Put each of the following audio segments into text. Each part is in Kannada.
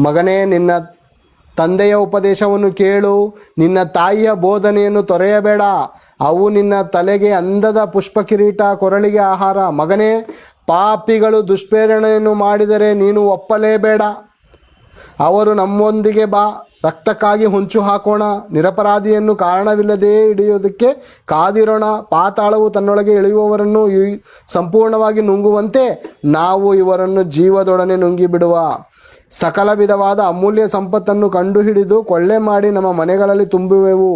ಮಗನೇ, ನಿನ್ನ ತಂದೆಯ ಉಪದೇಶವನ್ನು ಕೇಳು, ನಿನ್ನ ತಾಯಿಯ ಬೋಧನೆಯನ್ನು ತೊರೆಯಬೇಡ. ಅವು ನಿನ್ನ ತಲೆಗೆ ಅಂದದ ಪುಷ್ಪ ಕಿರೀಟ, ಕೊರಳಿಗೆ ಆಹಾರ. ಮಗನೇ, ಪಾಪಿಗಳು ದುಷ್ಪ್ರೇರಣೆಯನ್ನು ಮಾಡಿದರೆ ನೀನು ಒಪ್ಪಲೇಬೇಡ. ಅವರು ನಮ್ಮೊಂದಿಗೆ ಬಾ, ರಕ್ತಕ್ಕಾಗಿ ಹೊಂಚು ಹಾಕೋಣ. ನಿರಪರಾಧಿಯನ್ನು ಕಾರಣವಿಲ್ಲದೆ ಹಿಡಿಯೋದಕ್ಕೆ ಕಾದಿರೋಣ. ಪಾತಾಳವು ತನ್ನೊಳಗೆ ಇಳಿಯುವವರನ್ನು ಸಂಪೂರ್ಣವಾಗಿ ನುಂಗುವಂತೆ ನಾವು ಇವರನ್ನು ಜೀವದೊಡನೆ ನುಂಗಿಬಿಡುವ. ಸಕಲ ವಿಧವಾದ ಅಮೂಲ್ಯ ಸಂಪತ್ತನ್ನು ಕಂಡುಹಿಡಿದು ಕೊಳ್ಳೆ ಮಾಡಿ ನಮ್ಮ ಮನೆಗಳಲ್ಲಿ ತುಂಬುವೆವು.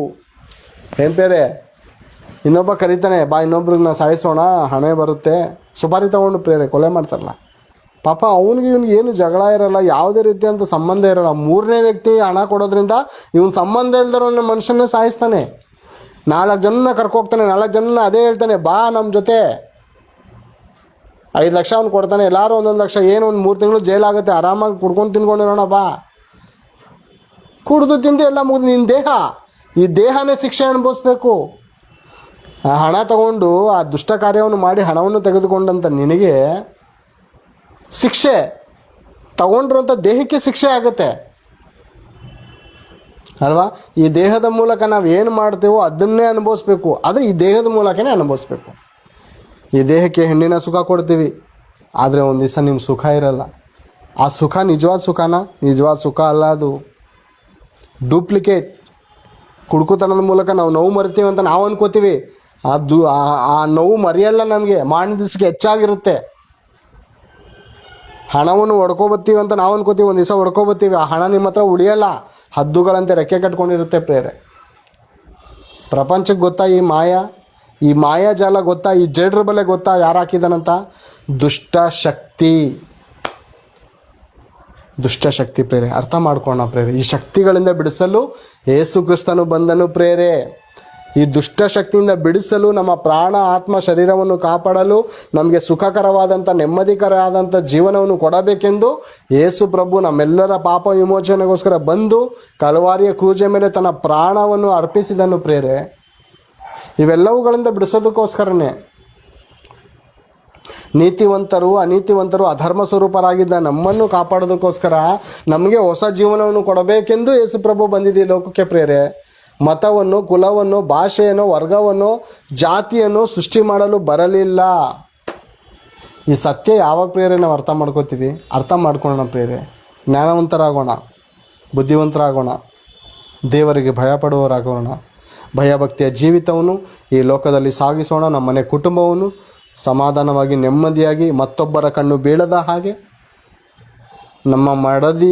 ಏನ್ ಬೇರೆ ಇನ್ನೊಬ್ಬ ಕರೀತಾನೆ, ಬಾ ಇನ್ನೊಬ್ರಿಗೆ ನಾವು ಸಾಯಿಸೋಣ, ಹಣೆ ಬರುತ್ತೆ. ಸುಪಾರಿ ತಗೊಂಡು ಪ್ರೇರೆ ಕೊಲೆ ಮಾಡ್ತಾರಲ್ಲ, ಪಾಪ ಅವನಿಗೆ ಇವನಿಗೆ ಏನು ಜಗಳ ಇರಲ್ಲ, ಯಾವುದೇ ರೀತಿಯಂತ ಸಂಬಂಧ ಇರಲ್ಲ. ಮೂರನೇ ವ್ಯಕ್ತಿ ಹಣ ಕೊಡೋದ್ರಿಂದ ಇವನ್ ಸಂಬಂಧ ಇಲ್ದಿರೋ ಮನುಷ್ಯನೇ ಸಾಯಿಸ್ತಾನೆ. 4 ಜನನ ಕರ್ಕೋಗ್ತಾನೆ, 4 ಜನನ ಅದೇ ಹೇಳ್ತಾನೆ, ಬಾ ನಮ್ಮ ಜೊತೆ. 5 ಲಕ್ಷ ಅವ್ನು ಕೊಡ್ತಾನೆ, ಎಲ್ಲರೂ 1 ಲಕ್ಷ. ಏನು ಒಂದು 3 ತಿಂಗಳು ಜೈಲಾಗುತ್ತೆ, ಆರಾಮಾಗಿ ಕುಡ್ಕೊಂಡು ತಿನ್ಕೊಂಡಿರೋಣ. ಬಾ, ಕುಡ್ದು ತಿಂದು ಎಲ್ಲ ಮುಗಿದು ನಿನ್ನ ದೇಹ, ಈ ದೇಹನೇ ಶಿಕ್ಷೆ ಅನುಭವಿಸ್ಬೇಕು. ಹಣ ತಗೊಂಡು ಆ ದುಷ್ಟ ಕಾರ್ಯವನ್ನು ಮಾಡಿ ಹಣವನ್ನು ತೆಗೆದುಕೊಂಡಂತ ನಿನಗೆ ಶಿಕ್ಷೆ, ತಗೊಂಡ್ರಂಥ ದೇಹಕ್ಕೆ ಶಿಕ್ಷೆ ಆಗುತ್ತೆ ಅಲ್ವಾ? ಈ ದೇಹದ ಮೂಲಕ ನಾವು ಏನು ಮಾಡ್ತೇವೋ ಅದನ್ನೇ ಅನುಭವಿಸ್ಬೇಕು. ಅದು ಈ ದೇಹದ ಮೂಲಕನೇ ಅನುಭವಿಸ್ಬೇಕು. ಈ ದೇಹಕ್ಕೆ ಹೆಣ್ಣಿನ ಸುಖ ಕೊಡ್ತೀವಿ, ಆದರೆ ಒಂದು ದಿವಸ ನಿಮ್ಮ ಸುಖ ಇರಲ್ಲ. ಆ ಸುಖ ನಿಜವಾದ ಸುಖನಾ? ನಿಜವಾದ ಸುಖ ಅಲ್ಲ, ಅದು ಡೂಪ್ಲಿಕೇಟ್. ಕುಡ್ಕುತನದ ಮೂಲಕ ನಾವು ನೋವು ಮರಿತೀವಿ ಅಂತ ನಾವು ಅನ್ಕೋತೀವಿ. ಅದು ಆ ನೋವು ಮರೆಯಲ್ಲ, ನಮಗೆ ಮಾಡಿದ ದಿವಸಕ್ಕೆ ಹೆಚ್ಚಾಗಿರುತ್ತೆ. ಹಣವನ್ನು ಹೊಡ್ಕೊಬತ್ತೀವಿ ಅಂತ ನಾವು ಅನ್ಕೋತೀವಿ, ಒಂದು ದಿವಸ ಹೊಡ್ಕೊಬತ್ತೀವಿ, ಆ ಹಣ ನಿಮ್ಮ ಹತ್ರ ಉಳಿಯಲ್ಲ. ಹದ್ದುಗಳಂತೆ ರೆಕ್ಕೆ ಕಟ್ಕೊಂಡಿರುತ್ತೆ ಪ್ರೇರೆ. ಪ್ರಪಂಚಕ್ಕೆ ಗೊತ್ತಾ ಈ ಮಾಯಾಜಾಲ ಗೊತ್ತಾ? ಈ ಜಡ್ರ ಬಲೆ ಗೊತ್ತಾ? ಯಾರು ಹಾಕಿದಾನಂತ? ದುಷ್ಟಶಕ್ತಿ ಪ್ರೇರೆ. ಅರ್ಥ ಮಾಡ್ಕೋಣ ಪ್ರೇರೆ. ಈ ಶಕ್ತಿಗಳಿಂದ ಬಿಡಿಸಲು ಯೇಸು ಕ್ರಿಸ್ತನು ಬಂದನು ಪ್ರೇರೆ. ಈ ದುಷ್ಟಶಕ್ತಿಯಿಂದ ಬಿಡಿಸಲು, ನಮ್ಮ ಪ್ರಾಣ, ಆತ್ಮ, ಶರೀರವನ್ನು ಕಾಪಾಡಲು, ನಮಗೆ ಸುಖಕರವಾದಂಥ ನೆಮ್ಮದಿಕರವಾದಂಥ ಜೀವನವನ್ನು ಕೊಡಬೇಕೆಂದು ಯೇಸು ಪ್ರಭು ನಮ್ಮೆಲ್ಲರ ಪಾಪ ವಿಮೋಚನೆಗೋಸ್ಕರ ಬಂದು ಕಲ್ವಾರಿಯ ಕ್ರೂಜೆ ಮೇಲೆ ತನ್ನ ಪ್ರಾಣವನ್ನು ಅರ್ಪಿಸಿದನು ಪ್ರೇರೆ. ಇವೆಲ್ಲವುಗಳಿಂದ ಬಿಡಿಸೋದಕ್ಕೋಸ್ಕರನೇ ನೀತಿವಂತರು ಅನೀತಿವಂತರು ಅಧರ್ಮ ಸ್ವರೂಪರಾಗಿದ್ದ ನಮ್ಮನ್ನು ಕಾಪಾಡೋದಕ್ಕೋಸ್ಕರ, ನಮಗೆ ಹೊಸ ಜೀವನವನ್ನು ಕೊಡಬೇಕೆಂದು ಯೇಸು ಪ್ರಭು ಬಂದಿದೆ ಲೋಕಕ್ಕೆ ಪ್ರೇರೆ. ಮತವನ್ನು, ಕುಲವನ್ನು, ಭಾಷೆಯನ್ನು, ವರ್ಗವನ್ನು, ಜಾತಿಯನ್ನು ಸೃಷ್ಟಿ ಮಾಡಲು ಬರಲಿಲ್ಲ. ಈ ಸತ್ಯ ಯಾವಾಗ ಪ್ರೇರೆ ನಾವು ಅರ್ಥ ಮಾಡ್ಕೋತೀವಿ? ಅರ್ಥ ಮಾಡ್ಕೊಳ್ಳೋಣ ಪ್ರೇರೆ. ಜ್ಞಾನವಂತರಾಗೋಣ, ಬುದ್ಧಿವಂತರಾಗೋಣ, ದೇವರಿಗೆ ಭಯಪಡುವವರಾಗೋಣ. ಭಯಭಕ್ತಿಯ ಜೀವಿತವನ್ನು ಈ ಲೋಕದಲ್ಲಿ ಸಾಗಿಸೋಣ. ನಮ್ಮ ಮನೆ ಕುಟುಂಬವನ್ನು ಸಮಾಧಾನವಾಗಿ, ನೆಮ್ಮದಿಯಾಗಿ, ಮತ್ತೊಬ್ಬರ ಕಣ್ಣು ಬೀಳದ ಹಾಗೆ, ನಮ್ಮ ಮಡದಿ